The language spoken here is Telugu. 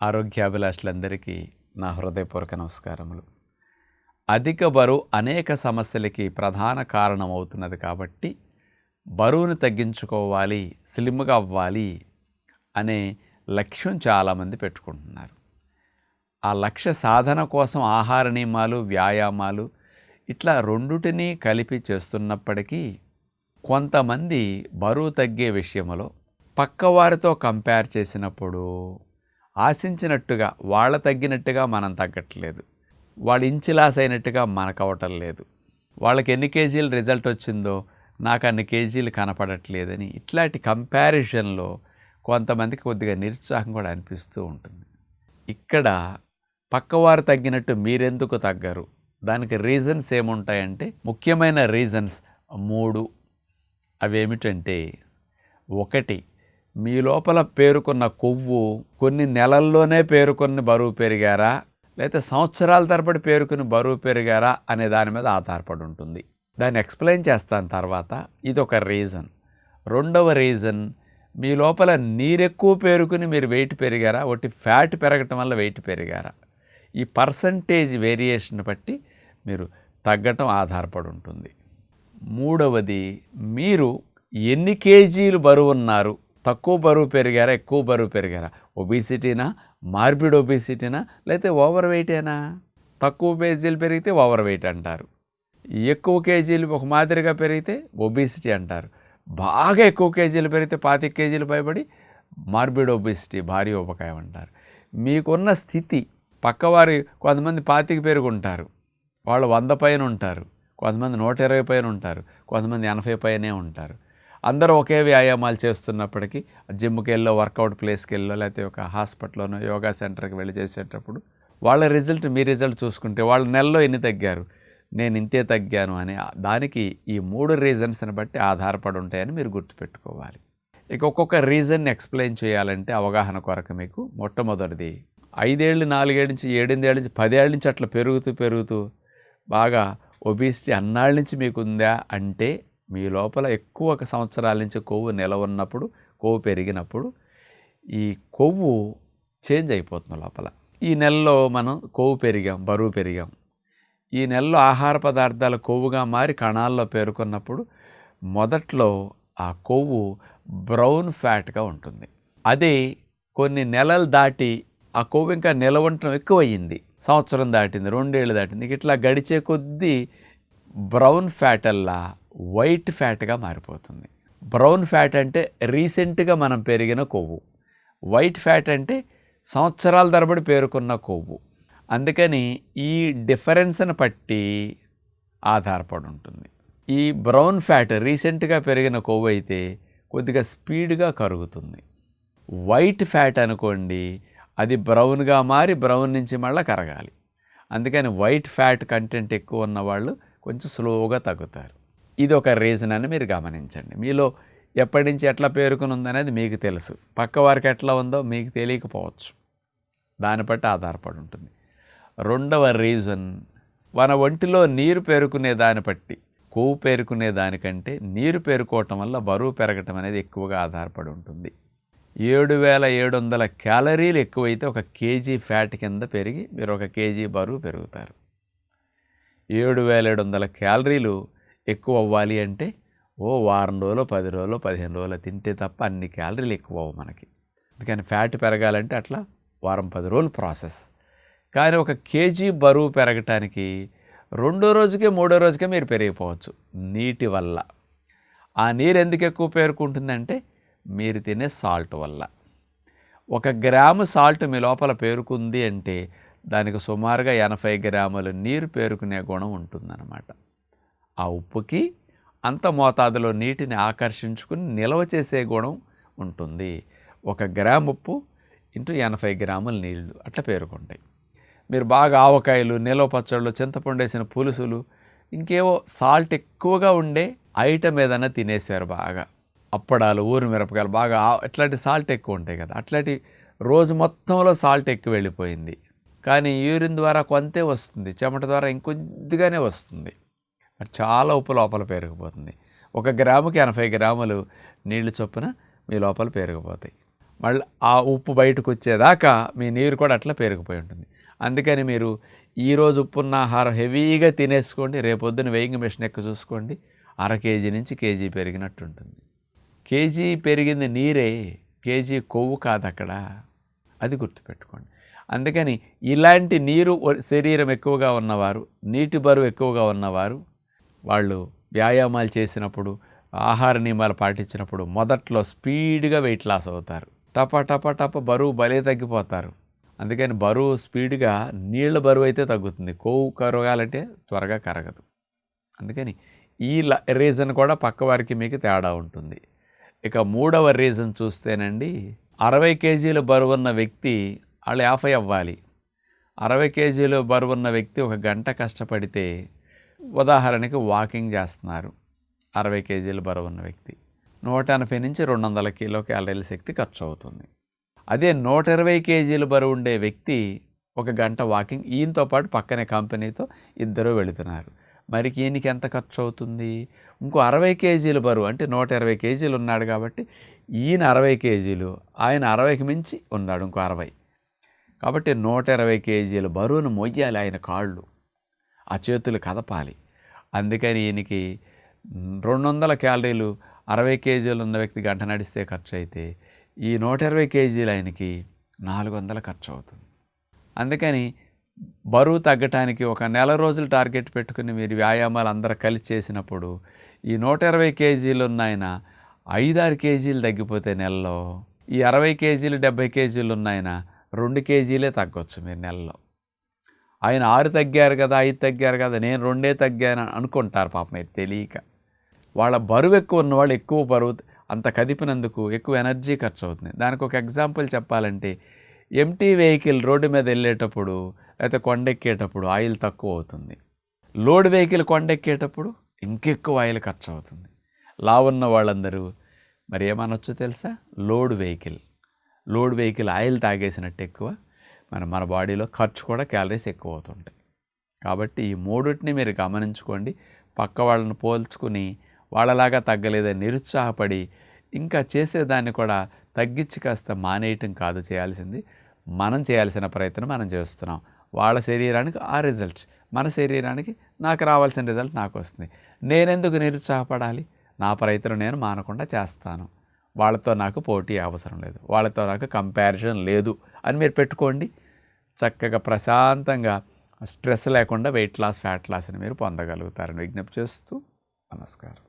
ఆరోగ్యాభిలాషులందరికీ నా హృదయపూర్వక నమస్కారములు. అధిక బరువు అనేక సమస్యలకి ప్రధాన కారణమవుతున్నది కాబట్టి బరువును తగ్గించుకోవాలి, స్లిమ్గా అవ్వాలి అనే లక్ష్యం చాలామంది పెట్టుకుంటున్నారు. ఆ లక్ష్య సాధన కోసం ఆహార నియమాలు, వ్యాయామాలు ఇట్లా రెండుటినీ కలిపి చేస్తున్నప్పటికీ కొంతమంది బరువు తగ్గే విషయంలో పక్కవారితో కంపేర్ చేసినప్పుడు ఆశించినట్టుగా వాళ్ళ తగ్గినట్టుగా మనం తగ్గట్లేదు, వాళ్ళు ఇంచు లాస్ అయినట్టుగా మనకు అవటం లేదు, వాళ్ళకి ఎన్ని కేజీలు రిజల్ట్ వచ్చిందో నాకు అన్ని కేజీలు కనపడట్లేదని ఇట్లాంటి కంపారిజన్లో కొంతమందికి కొద్దిగా నిరుత్సాహం కూడా అనిపిస్తూ ఉంటుంది. ఇక్కడ పక్కవారు తగ్గినట్టు మీరెందుకు తగ్గరు? దానికి రీజన్స్ ఏముంటాయంటే ముఖ్యమైన రీజన్స్ 3. అవేమిటంటే, 1, మీ లోపల పేరుకున్న కొవ్వు కొన్ని నెలల్లోనే పేరుకొని బరువు పెరిగారా, లేకపోతే సంవత్సరాల తరబడి పేరుకుని బరువు పెరిగారా అనే దాని మీద ఆధారపడి ఉంటుంది. దాన్ని ఎక్స్ప్లెయిన్ చేస్తాను తర్వాత. ఇదొక రీజన్. 2వ రీజన్, మీ లోపల నీరెక్కువ పేరుకుని మీరు వెయిట్ పెరిగారా, ఒకటి ఫ్యాట్ పెరగటం వల్ల వెయిట్ పెరిగారా, ఈ పర్సంటేజ్ వేరియేషన్ బట్టి మీరు తగ్గటం ఆధారపడి ఉంటుంది. 3వది, మీరు ఎన్ని కేజీలు బరువు ఉన్నారు, తక్కువ బరువు పెరిగారా, ఎక్కువ బరువు పెరిగారా, ఒబిసిటీనా, మార్బిడ్ ఒబిసిటీనా, లేకపోతే ఓవర్ వెయిటేనా? తక్కువ కేజీలు పెరిగితే ఓవర్ వెయిట్ అంటారు, ఎక్కువ కేజీలు ఒక మాదిరిగా పెరిగితే ఒబిసిటీ అంటారు, బాగా ఎక్కువ కేజీలు పెరిగితే 25 కేజీలు పైబడి మార్బిడ్ ఒబిసిటీ, భారీ ఉపకాయం అంటారు. మీకున్న స్థితి, పక్కవారి కొంతమంది 25 పెరుగుంటారు, వాళ్ళు 100 పైన ఉంటారు, కొంతమంది 120 పైన ఉంటారు, కొంతమంది 80 పైనే ఉంటారు. అందరూ ఒకే వ్యాయామాలు చేస్తున్నప్పటికీ జిమ్కి వెళ్ళో, వర్కౌట్ ప్లేస్కి వెళ్ళో, లేకపోతే ఒక హాస్పిటల్లోనో యోగా సెంటర్కి వెళ్ళి చేసేటప్పుడు వాళ్ళ రిజల్ట్ మీ రిజల్ట్ చూసుకుంటే వాళ్ళు నెలలో ఎన్ని తగ్గారు, నేను ఇంతే తగ్గాను అని దానికి ఈ 3 రీజన్స్ని బట్టి ఆధారపడి ఉంటాయని మీరు గుర్తుపెట్టుకోవాలి. ఇక ఒక్కొక్క రీజన్ని ఎక్స్ప్లెయిన్ చేయాలంటే అవగాహన కొరకు మీకు మొట్టమొదటిది, 5 ఏళ్ళు, 4 ఏళ్ళ నుంచి, 7 ఏళ్ళ నుంచి, 10 ఏళ్ళ నుంచి అట్లా పెరుగుతూ బాగా ఒబిసిటీ అన్నాళ్ళ నుంచి మీకు ఉందా అంటే మీ లోపల ఎక్కువ సంవత్సరాల నుంచి కొవ్వు నిలవ ఉన్నప్పుడు, కొవ్వు పెరిగినప్పుడు ఈ కొవ్వు చేంజ్ అయిపోతుంది లోపల. ఈ నెలలో మనం కొవ్వు పెరిగాం, బరువు పెరిగాం. ఈ నెలలో ఆహార పదార్థాలు కొవ్వుగా మారి కణాల్లో పేరుకున్నప్పుడు మొదట్లో ఆ కొవ్వు బ్రౌన్ ఫ్యాట్గా ఉంటుంది. అదే కొన్ని నెలలు దాటి ఆ కొవ్వు ఇంకా నిలవ ఉండటం ఎక్కువయ్యింది, సంవత్సరం దాటింది, 2 ఏళ్ళు దాటింది, ఇట్లా గడిచే కొద్దీ బ్రౌన్ ఫ్యాట్ అల్లా వైట్ ఫ్యాట్గా మారిపోతుంది. బ్రౌన్ ఫ్యాట్ అంటే రీసెంట్గా మనం పెరిగిన కొవ్వు, వైట్ ఫ్యాట్ అంటే సంవత్సరాల తరబడి పేరుకున్న కొవ్వు. అందుకని ఈ డిఫరెన్స్ని బట్టి ఆధారపడి ఉంటుంది. ఈ బ్రౌన్ ఫ్యాట్ రీసెంట్గా పెరిగిన కొవ్వు అయితే కొద్దిగా స్పీడ్గా కరుగుతుంది. వైట్ ఫ్యాట్ అనుకోండి, అది బ్రౌన్గా మారి బ్రౌన్ నుంచి మళ్ళీ కరగాలి. అందుకని వైట్ ఫ్యాట్ కంటెంట్ ఎక్కువ ఉన్నవాళ్ళు కొంచెం స్లోగా తగ్గుతారు. ఇది ఒక రీజన్ అని మీరు గమనించండి. మీలో ఎప్పటి నుంచి ఎట్లా పేరుకుని ఉందనేది మీకు తెలుసు, పక్క వారికి ఎట్లా ఉందో మీకు తెలియకపోవచ్చు, దాన్ని బట్టి ఆధారపడి ఉంటుంది. 2వ రీజన్, మన ఒంటిలో నీరు పేరుకునే దాన్ని బట్టి, కొవ్వు పేరుకునే దానికంటే నీరు పేరుకోవటం వల్ల బరువు పెరగటం అనేది ఎక్కువగా ఆధారపడి ఉంటుంది. 7,700 క్యాలరీలు ఎక్కువైతే 1 కేజీ ఫ్యాట్ కింద పెరిగి మీరు 1 కేజీ బరువు పెరుగుతారు. 7,700 క్యాలరీలు ఎక్కువ అవ్వాలి అంటే వారం రోజులు, 10 రోజులు, 15 రోజులు తింటే తప్ప అన్ని క్యాలరీలు ఎక్కువ అవ్వవు మనకి. అందుకని ఫ్యాట్ పెరగాలంటే అట్లా వారం 10 రోజులు ప్రాసెస్. కానీ 1 కేజీ బరువు పెరగటానికి 2వ రోజుకే 3వ రోజుకే మీరు పెరిగిపోవచ్చు నీటి వల్ల. ఆ నీరు ఎందుకు ఎక్కువ పేరుకుంటుందంటే మీరు తినే సాల్ట్ వల్ల. 1 గ్రాము సాల్ట్ మీ లోపల పేరుకుంది అంటే దానికి సుమారుగా 80 గ్రాముల నీరు పేరుకునే గుణం ఉంటుందన్నమాట. ఆ ఉప్పుకి అంత మోతాదులో నీటిని ఆకర్షించుకుని నిల్వ చేసే గుణం ఉంటుంది. 1 గ్రాము ఉప్పు ఇంటూ 80 గ్రాముల నీళ్లు అట్లా పేరుకుంటాయి. మీరు బాగా ఆవకాయలు, నిల్వ పచ్చళ్ళు, చింతపండు వేసిన పులుసులు, ఇంకేవో సాల్ట్ ఎక్కువగా ఉండే ఐటమ్ ఏదైనా తినేసారు, బాగా అప్పడాలు, ఊరి మిరపకాయలు, బాగా ఇట్లాంటి సాల్ట్ ఎక్కువ ఉంటాయి కదా, అట్లాంటి రోజు మొత్తంలో సాల్ట్ ఎక్కువ వెళ్ళిపోయింది. కానీ యూరిన్ ద్వారా కొంతే వస్తుంది, చెమట ద్వారా ఇంకొద్దిగానే వస్తుంది, చాలా ఉప్పు లోపల పేరుకుపోతుంది. 1 గ్రాముకి 80 గ్రాములు నీళ్లు చొప్పున మీ లోపల పేరుకుపోతాయి. మళ్ళీ ఆ ఉప్పు బయటకు వచ్చేదాకా మీ నీరు కూడా అట్లా పెరిగిపోయి ఉంటుంది. అందుకని మీరు ఈరోజు ఉప్పున్న ఆహారం హెవీగా తినేసుకోండి, రేపొద్దున వెయింగ్ మెషిన్ ఎక్క చూసుకోండి, అర కేజీ నుంచి కేజీ పెరిగినట్టు ఉంటుంది. కేజీ పెరిగింది నీరే, కేజీ కొవ్వు కాదు అక్కడ, అది గుర్తుపెట్టుకోండి. అందుకని ఇలాంటి నీరు శరీరం ఎక్కువగా ఉన్నవారు, నీటి బరువు ఎక్కువగా ఉన్నవారు, వాళ్ళు వ్యాయామాలు చేసినప్పుడు, ఆహార నియమాలు పాటించినప్పుడు మొదట్లో స్పీడ్గా వెయిట్ లాస్ అవుతారు. టప టప టప బరువు భలే తగ్గిపోతారు. అందుకని బరువు స్పీడ్గా, నీళ్ళ బరువు అయితే తగ్గుతుంది, కొవ్వు కరగాలంటే త్వరగా కరగదు. అందుకని ఈ రీజన్ కూడా పక్కవారికి మీకు తేడా ఉంటుంది. ఇక మూడవ రీజన్ చూస్తేనండి, 60 కేజీల బరువున్న వ్యక్తి వాళ్ళు 50 అవ్వాలి. 60 కేజీలు బరువున్న వ్యక్తి 1 గంట కష్టపడితే, ఉదాహరణకి వాకింగ్ చేస్తున్నారు 60 కేజీల బరువున్న వ్యక్తి, 180 నుంచి 200 కిలో క్యాలరీల శక్తి ఖర్చు అవుతుంది. అదే 120 కేజీల బరువు ఉండే వ్యక్తి 1 గంట వాకింగ్, ఈయనతో పాటు పక్కనే కంపెనీతో ఇద్దరు వెళుతున్నారు, మరి ఈయనకి ఎంత ఖర్చు అవుతుంది? ఇంకో 60 కేజీల బరువు, అంటే 120 కేజీలు ఉన్నాడు కాబట్టి ఈయన 60 కేజీలు, ఆయన 60కి మించి ఉన్నాడు ఇంకో 60, కాబట్టి 120 కేజీల బరువును మొయ్యాలి ఆయన కాళ్ళు, ఆ చేతులు కదపాలి. అందుకని ఈయనకి 200 క్యాలరీలు 60 కేజీలు ఉన్న వ్యక్తి గంట నడిస్తే ఖర్చు అయితే, ఈ 120 కేజీలు ఆయనకి 400 ఖర్చు అవుతుంది. అందుకని బరువు తగ్గటానికి ఒక నెల రోజులు టార్గెట్ పెట్టుకుని మీరు వ్యాయామాలు అందరూ కలిసి చేసినప్పుడు, ఈ 120 కేజీలు ఉన్న ఆయన 5-6 కేజీలు తగ్గిపోతే నెలలో, ఈ 60 కేజీలు 70 కేజీలు ఉన్న ఆయన 2 కేజీలే తగ్గొచ్చు మీరు నెలలో. ఆయన 6 తగ్గారు కదా, 5 తగ్గారు కదా, నేను 2 తగ్గాను అనుకుంటారు పాపం, మీరు తెలియక. వాళ్ళ బరువు ఎక్కువ ఉన్నవాళ్ళు ఎక్కువ బరువు అంత కదిపినందుకు ఎక్కువ ఎనర్జీ ఖర్చు అవుతుంది. దానికి ఒక ఎగ్జాంపుల్ చెప్పాలంటే, ఎంటీ వెహికల్ రోడ్డు మీద వెళ్ళేటప్పుడు లేకపోతే కొండెక్కేటప్పుడు ఆయిల్ తక్కువ అవుతుంది, లోడ్ వెహికల్ కొండెక్కేటప్పుడు ఇంకెక్కువ ఆయిల్ ఖర్చు అవుతుంది. లావున్న వాళ్ళందరూ మరి ఏమనొచ్చో తెలుసా? లోడ్ వెహికల్ ఆయిల్ తాగేసినట్టు ఎక్కువ మన బాడీలో ఖర్చు కూడా, క్యాలరీస్ ఎక్కువ అవుతుంటాయి. కాబట్టి ఈ మూడింటిని మీరు గమనించుకోండి. పక్క వాళ్ళని పోల్చుకుని వాళ్ళలాగా తగ్గలేదని నిరుత్సాహపడి ఇంకా చేసేదాన్ని కూడా తగ్గించి కాస్త మానేయటం కాదు చేయాల్సింది. మనం చేయాల్సిన ప్రయత్నం మనం చేస్తున్నాం. వాళ్ళ శరీరానికి ఆ రిజల్ట్స్, మన శరీరానికి నాకు రావాల్సిన రిజల్ట్ నాకు వస్తుంది. నేనెందుకు నిరుత్సాహపడాలి? నా ప్రయత్నం నేను మానకుండా చేస్తాను. వాళ్ళతో నాకు పోటీ అవసరం లేదు, వాళ్ళతో నాకు కంపారిజన్ లేదు అని మీరు పెట్టుకోండి. చక్కగా ప్రశాంతంగా స్ట్రెస్ లేకుండా వెయిట్ లాస్, ఫ్యాట్ లాస్ని మీరు పొందగలుగుతారని విజ్ఞప్తి చేస్తూ నమస్కారం.